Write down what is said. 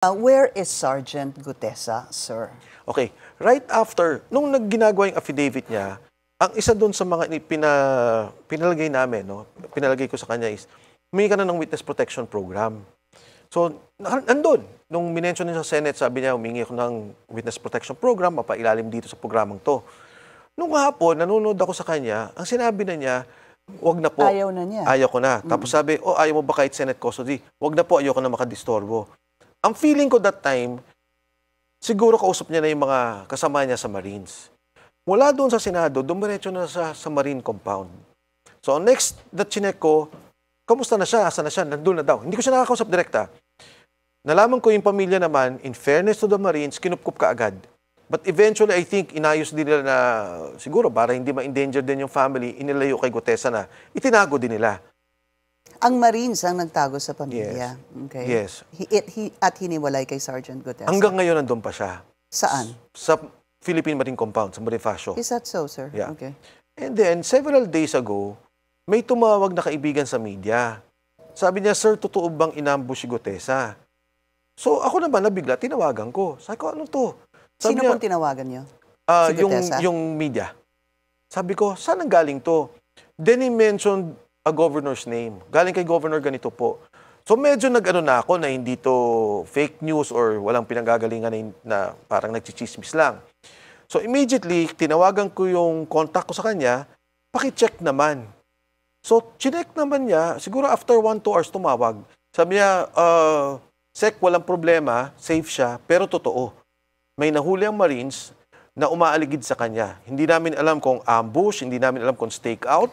Where is Sergeant Gutesa, sir? Okay, right after, nung nagginagawa yung affidavit niya, ang isa doon sa mga pinalagay namin, no, pinalagay ko sa kanya is, humingi ka na ng witness protection program. So, nandun. Nung minention niya sa Senate, sabi niya, humingi ako ng witness protection program, mapailalim dito sa programang to. Nung hapon, nanonood ako sa kanya, ang sinabi na niya, wag na po. Ayaw na niya. Ayaw ko na. Tapos sabi, ayaw mo ba kahit Senate custody? Wag na po, ayaw ko na makadistorbo. Ang feeling ko that time, siguro kausap niya na yung mga kasama niya sa Marines. Mula doon sa Senado, dumiretso na sa Marine compound. So, next na chinek ko, kamusta na siya? Asa na siya? Nandun na daw. Hindi ko siya nakakausap direkta. Nalaman ko yung pamilya naman, in fairness to the Marines, kinupkup ka agad. But eventually, I think, inayos din nila na, siguro, para hindi ma-endanger din yung family, inilayo kay Gutesa na, itinago din nila. Ang Marines ang nagtago sa pamilya. Yes. Okay. Yes. At hiniwalay kay Sergeant Gutesa. Hanggang ngayon, nandun pa siya. Saan? Sa Philippine Marine Compound, sa Bonifacio. Is that so, sir? Yeah. Okay. And then, several days ago, may tumawag na kaibigan sa media. Sabi niya, sir, totoo bang inambush si Gutesa? So, ako naman nabigla, tinawagan ko. Sabi ko, ano to? Sabi Sino pong tinawagan niyo? Si Gutesa? Yung media. Sabi ko, saan ang galing to? Then he mentioned a governor's name. Galing kay governor ganito po. So medyo nag-ano na ako na hindi to fake news or walang pinanggagalingan na parang nagchichismis lang. So immediately, tinawagan ko yung contact ko sa kanya, paki-check naman. So chinek naman niya, siguro after 1-2 hours tumawag. Sabi niya, Sec, walang problema, safe siya, pero totoo. May nahuli ang Marines na umaaligid sa kanya. Hindi namin alam kung ambush, hindi namin alam kung stakeout.